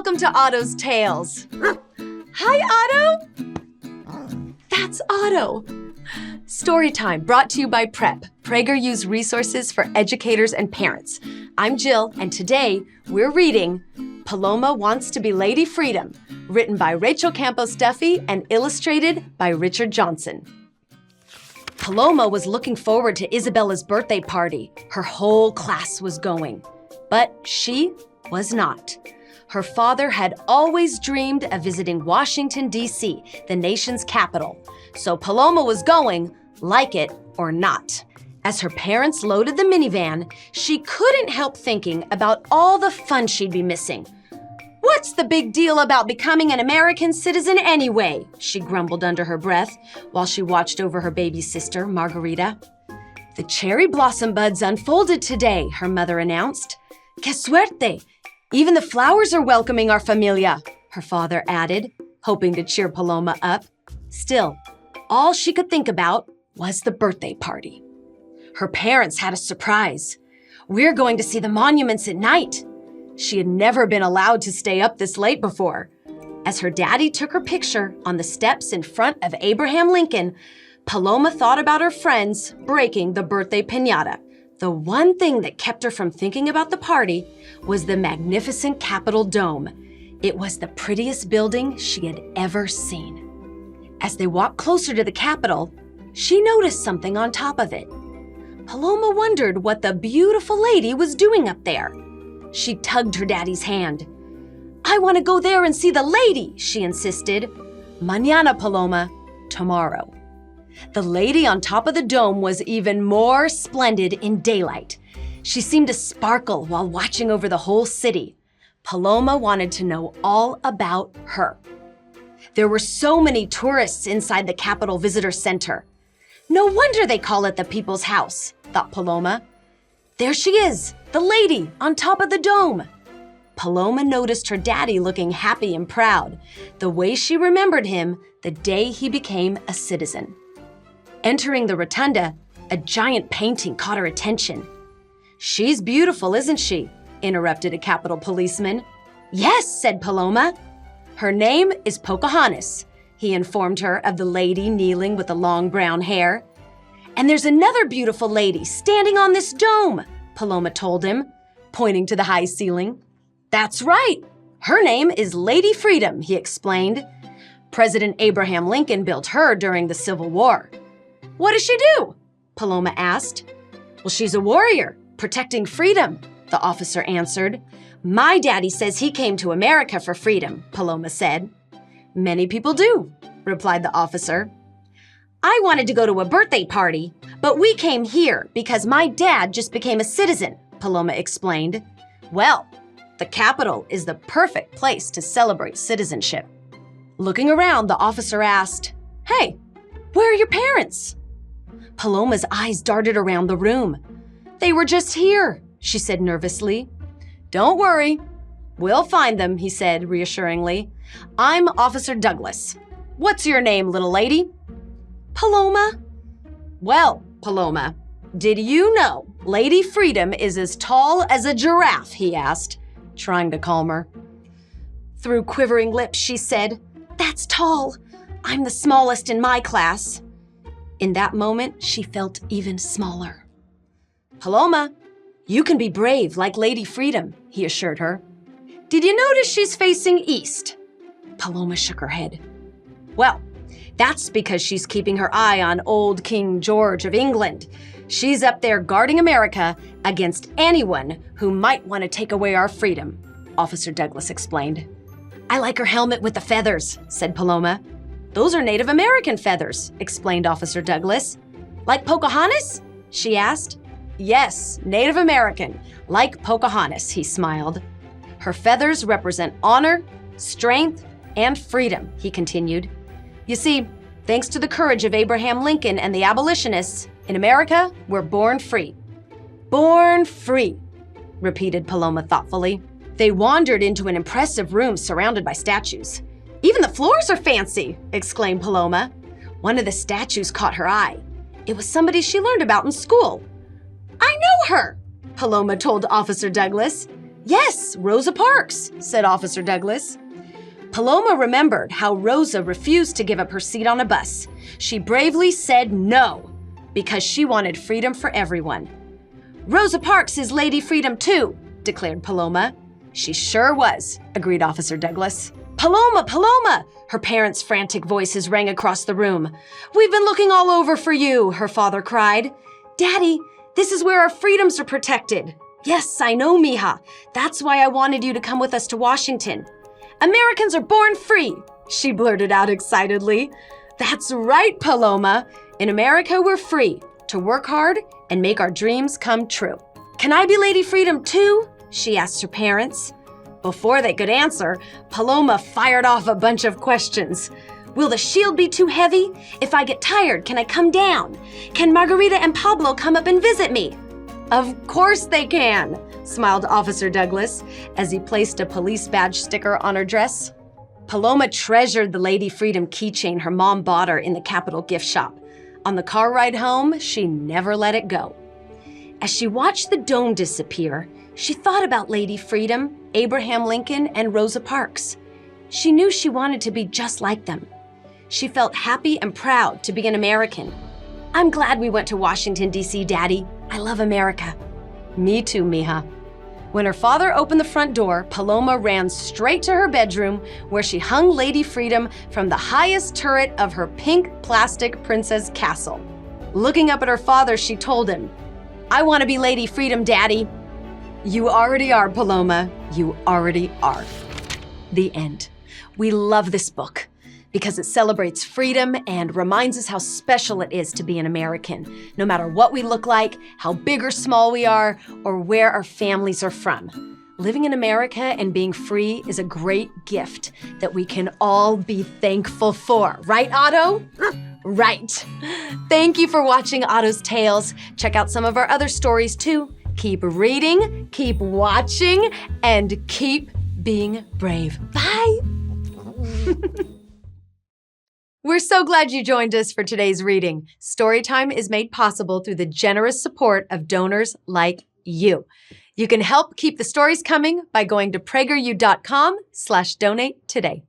welcome to Otto's Tales. Hi, Otto! That's Otto. Storytime brought to you by PrEP, PragerU's resources for educators and parents. I'm Jill, and today we're reading Paloma Wants to be Lady Freedom, written by Rachel Campos-Duffy and illustrated by Richard Johnson. Paloma was looking forward to Isabella's birthday party. Her whole class was going, but she was not. Her father had always dreamed of visiting Washington, D.C., the nation's capital, so Paloma was going, like it or not. As her parents loaded the minivan, she couldn't help thinking about all the fun she'd be missing. What's the big deal about becoming an American citizen anyway? She grumbled under her breath while she watched over her baby sister, Margarita. The cherry blossom buds unfolded today, her mother announced. Que suerte! Even the flowers are welcoming our familia, her father added, hoping to cheer Paloma up. Still, all she could think about was the birthday party. Her parents had a surprise. We're going to see the monuments at night. She had never been allowed to stay up this late before. As her daddy took her picture on the steps in front of Abraham Lincoln, Paloma thought about her friends breaking the birthday piñata. The one thing that kept her from thinking about the party was the magnificent Capitol Dome. It was the prettiest building she had ever seen. As they walked closer to the Capitol, she noticed something on top of it. Paloma wondered what the beautiful lady was doing up there. She tugged her daddy's hand. I want to go there and see the lady, she insisted. Mañana, Paloma, tomorrow. The lady on top of the dome was even more splendid in daylight. She seemed to sparkle while watching over the whole city. Paloma wanted to know all about her. There were so many tourists inside the Capitol Visitor Center. No wonder they call it the People's House, thought Paloma. There she is, the lady on top of the dome. Paloma noticed her daddy looking happy and proud, the way she remembered him the day he became a citizen. Entering the rotunda, a giant painting caught her attention. She's beautiful, isn't she? Interrupted a Capitol policeman. Yes, said Paloma. Her name is Pocahontas, he informed her of the lady kneeling with the long brown hair. And there's another beautiful lady standing on this dome, Paloma told him, pointing to the high ceiling. That's right. Her name is Lady Freedom, he explained. President Abraham Lincoln built her during the Civil War. What does she do? Paloma asked. Well, she's a warrior, protecting freedom, the officer answered. My daddy says he came to America for freedom, Paloma said. Many people do, replied the officer. I wanted to go to a birthday party, but we came here because my dad just became a citizen, Paloma explained. Well, the Capitol is the perfect place to celebrate citizenship. Looking around, the officer asked, Hey, where are your parents? Paloma's eyes darted around the room. They were just here, she said nervously. Don't worry. We'll find them, he said reassuringly. I'm Officer Douglas. What's your name, little lady? Paloma. Well, Paloma, did you know Lady Freedom is as tall as a giraffe, he asked, trying to calm her. Through quivering lips, she said, That's tall. I'm the smallest in my class. In that moment, she felt even smaller. Paloma, you can be brave like Lady Freedom, he assured her. Did you notice she's facing east? Paloma shook her head. Well, that's because she's keeping her eye on old King George of England. She's up there guarding America against anyone who might want to take away our freedom, Officer Douglas explained. I like her helmet with the feathers, said Paloma. Those are Native American feathers, explained Officer Douglas. Like Pocahontas? She asked. Yes, Native American, like Pocahontas, he smiled. Her feathers represent honor, strength, and freedom, he continued. You see, thanks to the courage of Abraham Lincoln and the abolitionists, in America, we're born free. Born free, repeated Paloma thoughtfully. They wandered into an impressive room surrounded by statues. Even the floors are fancy, exclaimed Paloma. One of the statues caught her eye. It was somebody she learned about in school. I know her, Paloma told Officer Douglas. Yes, Rosa Parks, said Officer Douglas. Paloma remembered how Rosa refused to give up her seat on a bus. She bravely said no, because she wanted freedom for everyone. Rosa Parks is Lady Freedom too, declared Paloma. She sure was, agreed Officer Douglas. Paloma, Paloma! Her parents' frantic voices rang across the room. We've been looking all over for you, her father cried. Daddy, this is where our freedoms are protected. Yes, I know, mija. That's why I wanted you to come with us to Washington. Americans are born free, she blurted out excitedly. That's right, Paloma. In America, we're free to work hard and make our dreams come true. Can I be Lady Freedom too? She asked her parents. Before they could answer, Paloma fired off a bunch of questions. Will the shield be too heavy? If I get tired, can I come down? Can Margarita and Pablo come up and visit me? Of course they can, smiled Officer Douglas as he placed a police badge sticker on her dress. Paloma treasured the Lady Freedom keychain her mom bought her in the Capitol gift shop. On the car ride home, she never let it go. As she watched the dome disappear, she thought about Lady Freedom, Abraham Lincoln, and Rosa Parks. She knew she wanted to be just like them. She felt happy and proud to be an American. I'm glad we went to Washington, D.C., Daddy. I love America. Me too, mija. When her father opened the front door, Paloma ran straight to her bedroom where she hung Lady Freedom from the highest turret of her pink plastic princess castle. Looking up at her father, she told him, I want to be Lady Freedom, Daddy. You already are, Paloma. You already are. The end. We love this book because it celebrates freedom and reminds us how special it is to be an American, no matter what we look like, how big or small we are, or where our families are from. Living in America and being free is a great gift that we can all be thankful for. Right, Otto? Right. Thank you for watching Otto's Tales. Check out some of our other stories too. Keep reading, keep watching, and keep being brave. Bye. We're so glad you joined us for today's reading. Storytime is made possible through the generous support of donors like you. You can help keep the stories coming by going to prageru.com/donate today.